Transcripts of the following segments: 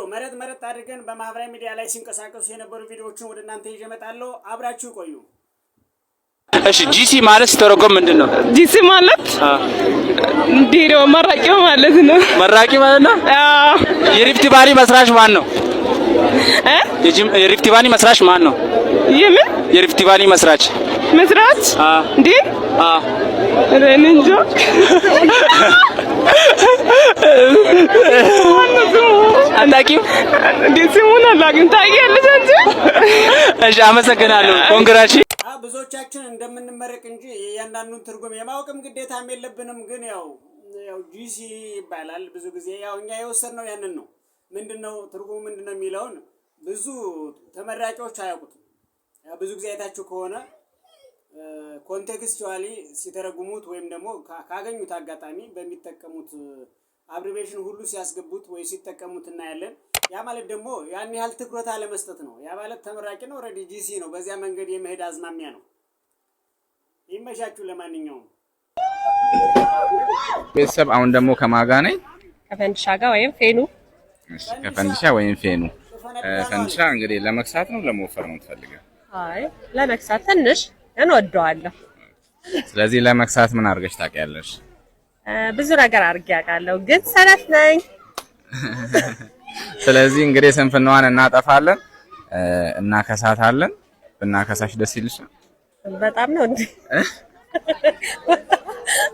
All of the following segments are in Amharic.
መረጥ አድርገን በማህበራዊ ሚዲያ ላይ ሲንቀሳቀሱ የነበሩ ቪዲዮዎችን ወደ እናንተ ይዤ እመጣለሁ። አብራችሁ ቆዩ። እሺ ጂሲ ማለት ሲተረጎም ምንድነው? ጂሲ ማለት ዲሮ መራቂ ማለት ነው። መራቂ ማለት ነው? አዎ። የሪፍት ቫሊ መስራች ማን ነው? የሪፍት ቫሊ መስራች ማን ነው? የምን የሪፍት ቫሊ መስራች እንዴ? ረንጆ አንዳቂው እንዴ ሲሙና ላግን ታውቂያለሽ አንቺ? እሺ አመሰግናለሁ። ኮንግራቺ ብዙዎቻችን እንደምንመረቅ እንጂ የእያንዳንዱን ትርጉም የማወቅም ግዴታም የለብንም። ግን ያው ጂሲ ይባላል ብዙ ጊዜ ያው እኛ የወሰድነው ያንን ነው። ምንድነው ትርጉሙ ምንድነው የሚለውን ብዙ ተመራቂዎች አያውቁትም። ያው ብዙ ጊዜ አይታችሁ ከሆነ ኮንቴክስቹዋሊ ሲተረጉሙት ወይም ደግሞ ካገኙት አጋጣሚ በሚጠቀሙት አብሪቬሽን ሁሉ ሲያስገቡት ወይ ሲጠቀሙት እናያለን። ያ ማለት ደግሞ ያን ያህል ትኩረት አለመስጠት ነው። ያ ማለት ተመራቂ ነው ኦሬዲ ጂሲ ነው። በዚያ መንገድ የመሄድ አዝማሚያ ነው። ይመሻችሁ። ለማንኛውም ቤተሰብ አሁን ደግሞ ከማጋ ነኝ ከፈንድሻ ጋር ወይም ፌኑ። እሺ ከፈንድሻ ወይም ፌኑ። ፈንድሻ እንግዲህ ለመክሳት ነው ለመወፈር ነው የምትፈልገው? አይ ለመክሳት ትንሽ እንወደዋለሁ። ስለዚህ ለመክሳት ምን አድርገሽ ታውቂያለሽ? ብዙ ነገር አድርጌ አውቃለሁ ግን ሰነፍ ነኝ። ስለዚህ እንግዲህ ስንፍናዋን እናጠፋለን እናከሳታለን። ብናከሳሽ ደስ ይልሻል? በጣም ነው እንዴ?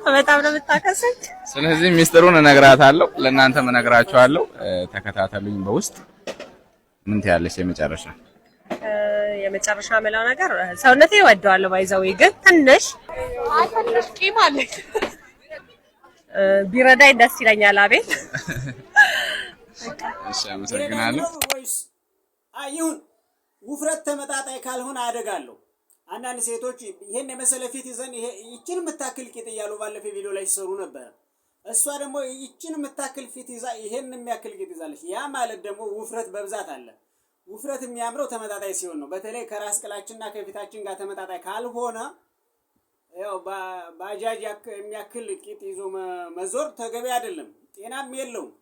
በጣም ነው የምታከሰኝ። ስለዚህ ሚስጥሩን እነግራታለሁ፣ ለእናንተም እነግራችኋለሁ። ተከታተሉኝ በውስጥ። ምን ትያለሽ? የመጨረሻ መላው ነገር ሰውነቴ እወደዋለሁ ባይዘው ግን ትንሽ ቂም አለኝ። ቢረዳኝ ደስ ይለኛል። አቤት እሺ አመሰግናለሁ። አይሁን ውፍረት ተመጣጣኝ ካልሆነ አደጋለሁ። አንዳንድ ሴቶች ይሄን የመሰለ ፊት ይዘን ይችን የምታክል ቂጥ እያሉ ባለፈ ቪዲዮ ላይ ሲሰሩ ነበር። እሷ ደግሞ ይችን የምታክል ፊት ይዛ ይሄን የሚያክል ቂጥ ይዛለች። ያ ማለት ደግሞ ውፍረት በብዛት አለ። ውፍረት የሚያምረው ተመጣጣኝ ሲሆን ነው። በተለይ ከራስ ቅላችንና ከፊታችን ጋር ተመጣጣኝ ካልሆነ ያው ባጃጅ የሚያክል ቂጥ ይዞ መዞር ተገቢ አይደለም፣ ጤናም የለውም።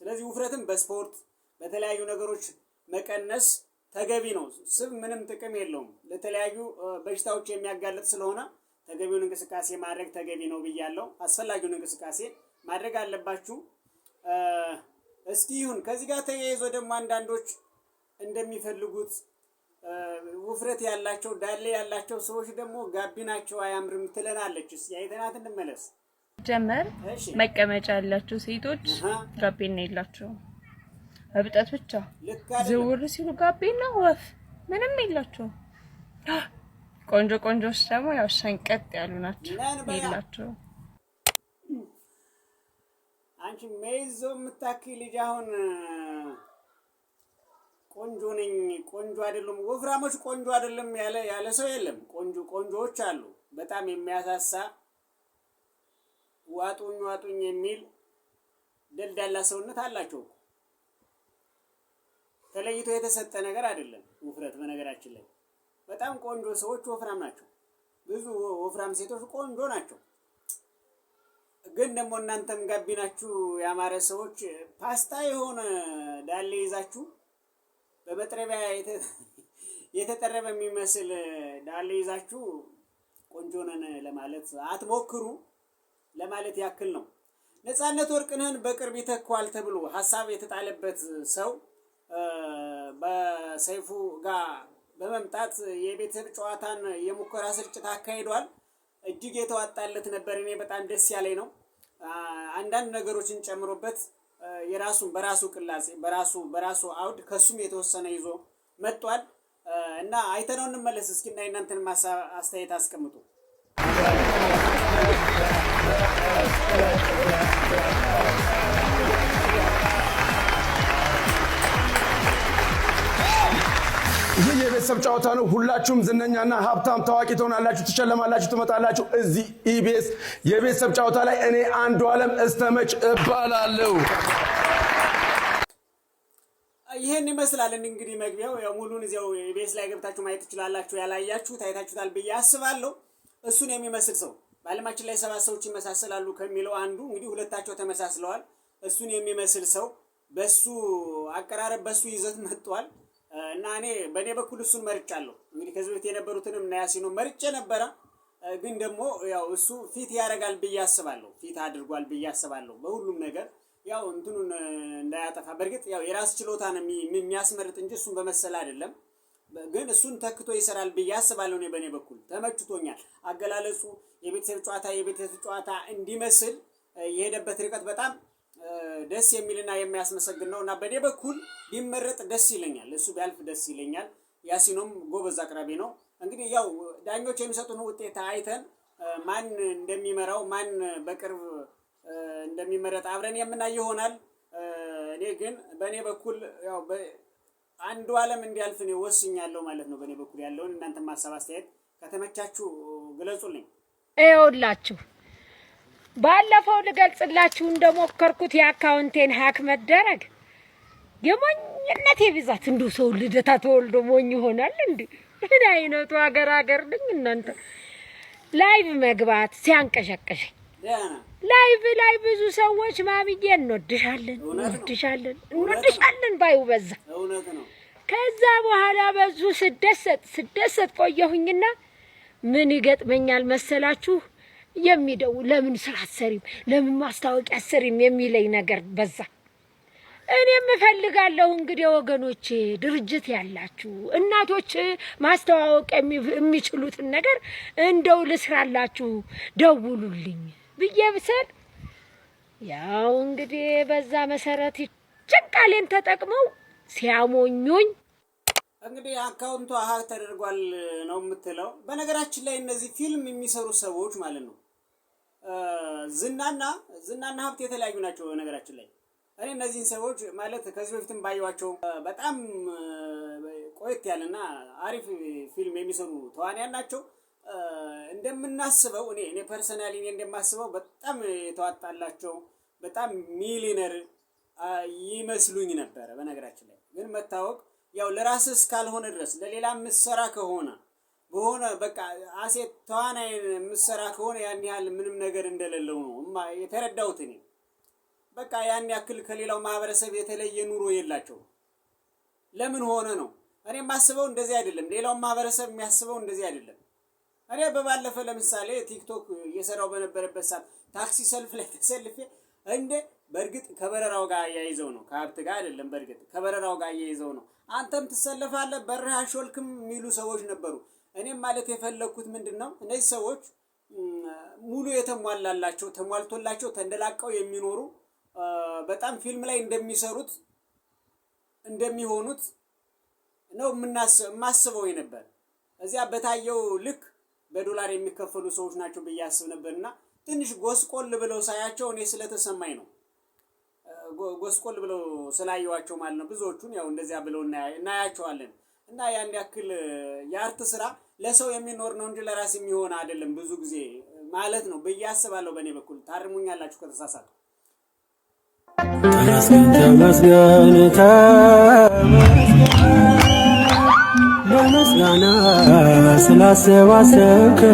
ስለዚህ ውፍረትን በስፖርት በተለያዩ ነገሮች መቀነስ ተገቢ ነው። ስብ ምንም ጥቅም የለውም፣ ለተለያዩ በሽታዎች የሚያጋልጥ ስለሆነ ተገቢውን እንቅስቃሴ ማድረግ ተገቢ ነው ብያለሁ። አስፈላጊውን እንቅስቃሴ ማድረግ አለባችሁ። እስኪ ይሁን ከዚህ ጋር ተያይዞ ደግሞ አንዳንዶች እንደሚፈልጉት ውፍረት ያላቸው ዳሌ ያላቸው ሰዎች ደግሞ ጋቢናቸው አያምርም ትለናለች። እስኪ አይተናት እንመለስ። ጀመር መቀመጫ ያላቸው ሴቶች ጋቢና የላቸው እብጠት ብቻ ዝውር ሲሉ ጋቢና ወፍ ምንም የላቸው። ቆንጆች ደግሞ ያው ሸንቀጥ ያሉ ናቸው የላቸው። አንቺ ሜዞ የምታክል ልጅ አሁን ቆንጆ ነኝ ቆንጆ አይደለም ወፍራሞች ቆንጆ አይደለም ያለ ሰው የለም። ቆንጆዎች አሉ። በጣም የሚያሳሳ ዋጡኝ የሚል ደልዳላ ሰውነት አላቸው። ተለይቶ የተሰጠ ነገር አይደለም ውፍረት። በነገራችን ላይ በጣም ቆንጆ ሰዎች ወፍራም ናቸው። ብዙ ወፍራም ሴቶች ቆንጆ ናቸው። ግን ደግሞ እናንተም ጋቢናችሁ ያማረ ሰዎች ፓስታ የሆነ ዳሌ ይዛችሁ በመጥረቢያ የተጠረበ የሚመስል ዳሌ ይዛችሁ ቆንጆ ነን ለማለት አትሞክሩ ለማለት ያክል ነው። ነፃነት ወርቅነህን በቅርብ ይተካዋል ተብሎ ሐሳብ የተጣለበት ሰው በሰይፉ ጋር በመምጣት የቤተሰብ ጨዋታን የሙከራ ስርጭት አካሂዷል። እጅግ የተዋጣለት ነበር። እኔ በጣም ደስ ያለኝ ነው። አንዳንድ ነገሮችን ጨምሮበት የራሱን በራሱ ቅላጼ በራሱ አውድ ከሱም የተወሰነ ይዞ መጥቷል እና አይተነው እንመለስ እስኪ እና እናንተን አስተያየት አስቀምጡ። ይህ የቤተሰብ ጨዋታ ነው። ሁላችሁም ዝነኛና ሀብታም ታዋቂ ትሆናላችሁ፣ ትሸለማላችሁ፣ ትመጣላችሁ እዚህ ኢቢኤስ የቤተሰብ ጨዋታ ላይ። እኔ አንዱዓለም እስተመጭ እባላለሁ። ይሄን ይመስላል እንግዲህ መግቢያው። ያው ሙሉን እዚያው ኢቢኤስ ላይ ገብታችሁ ማየት ትችላላችሁ። ያላያችሁ ታይታችሁታል ብዬ አስባለሁ። እሱን የሚመስል ሰው በዓለማችን ላይ 7 ሰዎች ይመሳሰላሉ ከሚለው አንዱ እንግዲህ ሁለታቸው ተመሳስለዋል። እሱን የሚመስል ሰው በሱ አቀራረብ በሱ ይዘት መጥቷል እና እኔ በኔ በኩል እሱን መርጫለሁ። እንግዲህ ከዚህ በፊት የነበሩትንም እና ያሲኖ መርጬ ነበረ። ግን ደግሞ ያው እሱ ፊት ያደርጋል ብዬ አስባለሁ። ፊት አድርጓል ብዬ አስባለሁ በሁሉም ነገር ያው እንትኑን እንዳያጠፋ። በርግጥ ያው የራስ ችሎታ ነው የሚያስመርጥ እንጂ እሱን በመሰለ አይደለም። ግን እሱን ተክቶ ይሰራል ብዬ አስባለሁ። እኔ በኔ በኩል ተመችቶኛል አገላለጹ። የቤተሰብ ጨዋታ እንዲመስል የሄደበት ርቀት በጣም ደስ የሚልና የሚያስመሰግን ነው እና በኔ በኩል ቢመረጥ ደስ ይለኛል። እሱ ቢያልፍ ደስ ይለኛል። ያሲኖም ጎበዝ አቅራቢ ነው። እንግዲህ ያው ዳኞች የሚሰጡን ውጤት አይተን ማን እንደሚመራው ማን በቅርብ እንደሚመረጥ አብረን የምናይ ይሆናል። እኔ ግን በኔ በኩል ያው አንዱ ዓለም እንዲያልፍ ነው ወስኛለሁ ማለት ነው። በኔ በኩል ያለውን እናንተ ማሳብ አስተያየት ከተመቻችሁ ግለጹልኝ። ይኸውላችሁ ባለፈው ልገልጽላችሁ እንደሞከርኩት የአካውንቴን ሀክ መደረግ የሞኝነቴ ብዛት እንደው ሰው ልደታ ተወልዶ ሞኝ ይሆናል እንዴ? ምን አይነቱ ሀገር ነኝ እናንተ። ላይቭ መግባት ሲያንቀሸቀሸኝ ላይቭ ላይ ብዙ ሰዎች ማሚዬ እንወድሻለን ባዩ በዛ። ከዛ በኋላ በዙ ስደሰት ቆየሁኝና ምን ይገጥመኛል መሰላችሁ? የሚደውል ለምን ስራ አሰሪም ለምን ማስታወቂያ አሰሪም የሚለኝ ነገር በዛ። እኔም እፈልጋለሁ እንግዲህ ወገኖቼ ድርጅት ያላችሁ እናቶች ማስተዋወቅ የሚችሉትን ነገር እንደው ልስራላችሁ ደውሉልኝ ብዬ ብሰል ያው እንግዲህ በዛ መሰረት ጭንቃሌን ተጠቅመው ሲያሞኙኝ እንግዲህ አካውንቱ ሀክ ተደርጓል ነው የምትለው። በነገራችን ላይ እነዚህ ፊልም የሚሰሩ ሰዎች ማለት ነው ዝናና ሀብት የተለያዩ ናቸው። በነገራችን ላይ እኔ እነዚህን ሰዎች ማለት ከዚህ በፊትም ባየዋቸው በጣም ቆየት ያለና አሪፍ ፊልም የሚሰሩ ተዋንያን ናቸው። እንደምናስበው እኔ ፐርሰናሊ እንደማስበው በጣም የተዋጣላቸው በጣም ሚሊነር ይመስሉኝ ነበር። በነገራችን ላይ ግን መታወቅ ያው ለራስህ እስካልሆነ ድረስ ለሌላ ምሰራ ከሆነ በሆነ በቃ አሴት ተዋናይ ምሰራ ከሆነ ያን ያህል ምንም ነገር እንደሌለው ነው የተረዳሁት እኔ። በቃ ያን ያክል ከሌላው ማህበረሰብ የተለየ ኑሮ የላቸው። ለምን ሆነ ነው እኔ የማስበው እንደዚህ አይደለም። ሌላው ማህበረሰብ የሚያስበው እንደዚህ አይደለም። እኔ በባለፈ ለምሳሌ ቲክቶክ እየሰራው በነበረበት ሰዓት ታክሲ ሰልፍ ላይ ተሰልፌ እንደ በርግጥ ከበረራው ጋር ያይዘው ነው ከሀብት ጋር አይደለም። በርግጥ ከበረራው ጋር ያይዘው ነው። አንተም ትሰለፋለህ በረሃ ሾልክም የሚሉ ሰዎች ነበሩ። እኔም ማለት የፈለኩት ምንድነው እነዚህ ሰዎች ሙሉ የተሟላላቸው ተሟልቶላቸው ተንደላቀው የሚኖሩ በጣም ፊልም ላይ እንደሚሰሩት እንደሚሆኑት ነው የማስበው ነበር። እዚያ በታየው ልክ በዶላር የሚከፈሉ ሰዎች ናቸው ብዬ አስብ ነበርና ትንሽ ጎስቆል ብለው ሳያቸው እኔ ስለተሰማኝ ነው። ጎስቆል ብለው ስላየዋቸው ማለት ነው። ብዙዎቹን ያው እንደዚያ ብለው እናያቸዋለን እና ያን ያክል የአርት ስራ ለሰው የሚኖር ነው እንጂ ለራስ የሚሆን አይደለም ብዙ ጊዜ ማለት ነው ብዬ አስባለሁ። በእኔ በኩል ታርሙኛላችሁ ከተሳሳትኩ። በምስጋና ስላሰባሰብከን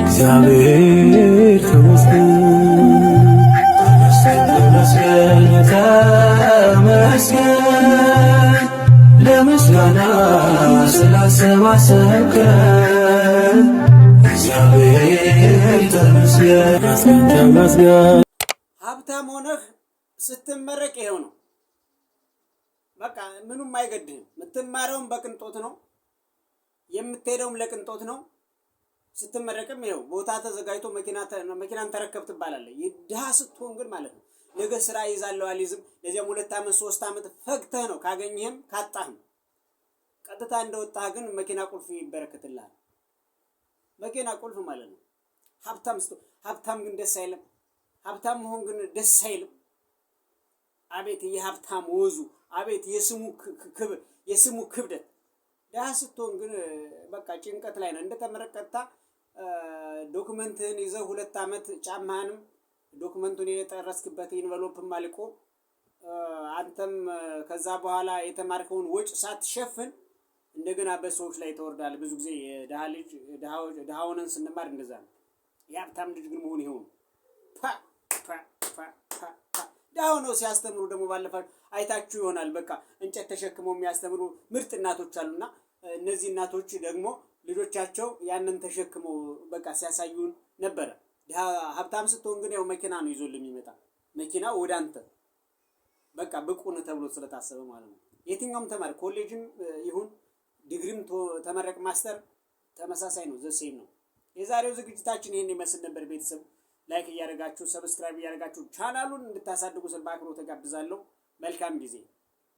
እግዚአብሔር ተመስገን። ለምስጋና ስላሰባሰብከን እግዚአብሔር ተመስገን። ሀብታም ሆነህ ስትመረቅ ይሄው ነው በቃ ምኑም አይገድህም። የምትማረውም በቅንጦት ነው፣ የምትሄደውም ለቅንጦት ነው። ስትመረቅም ይሄው ቦታ ተዘጋጅቶ መኪናን ተረከብ ትባላለህ። ድሃ ስትሆን ግን ማለት ነው ነገ ስራ ይዛለው አልይዝም ለዚያም 2 አመት 3 አመት ፈግተህ ነው ካገኘህም ካጣህም። ቀጥታ እንደወጣህ ግን መኪና ቁልፍ ይበረከትልሃል። መኪና ቁልፍ ማለት ነው። ሀብታም ግን ደስ አይልም። ሀብታም መሆን ግን ደስ አይልም። አቤት የሀብታም ወዙ፣ አቤት የስሙ ክብደት። ድሃ ስትሆን ግን በቃ ጭንቀት ላይ ነው። እንደተመረቀታ ዶክመንትህን ይዘህ 2 አመት ጫማህንም ዶክመንቱን የጠረስክበት ኢንቨሎፕም አልቆ አንተም ከዛ በኋላ የተማርከውን ወጭ ሳትሸፍን እንደገና በሰዎች ላይ ተወርዳለህ። ብዙ ጊዜ ድሃ ሆነን ስንማር እንደዛ ነው። የሀብታም ልጅ ግን መሆን ይሄው ነው። ዳው ነው ሲያስተምሩ ደግሞ ባለፈው አይታችሁ ይሆናል። በቃ እንጨት ተሸክመው የሚያስተምሩ ምርጥ እናቶች አሉና እነዚህ እናቶች ደግሞ ልጆቻቸው ያንን ተሸክመው በቃ ሲያሳዩን ነበር። ሀብታም ስትሆን ግን ያው መኪና ነው ይዞልኝ የሚመጣ መኪና ወደ አንተ በቃ ብቁ ነህ ተብሎ ስለታሰበ ማለት ነው። የትኛውም ተማሪ ኮሌጅም ይሁን ዲግሪም ተመረቅ ማስተር ተመሳሳይ ነው፣ ዘሴም ነው። የዛሬው ዝግጅታችን ይሄን ይመስል ነበር። ቤተሰብ ላይክ እያደረጋችሁ ሰብስክራይብ እያደረጋችሁ ቻናሉን እንድታሳድጉ ስል በአክብሮት ተጋብዛለሁ። መልካም ጊዜ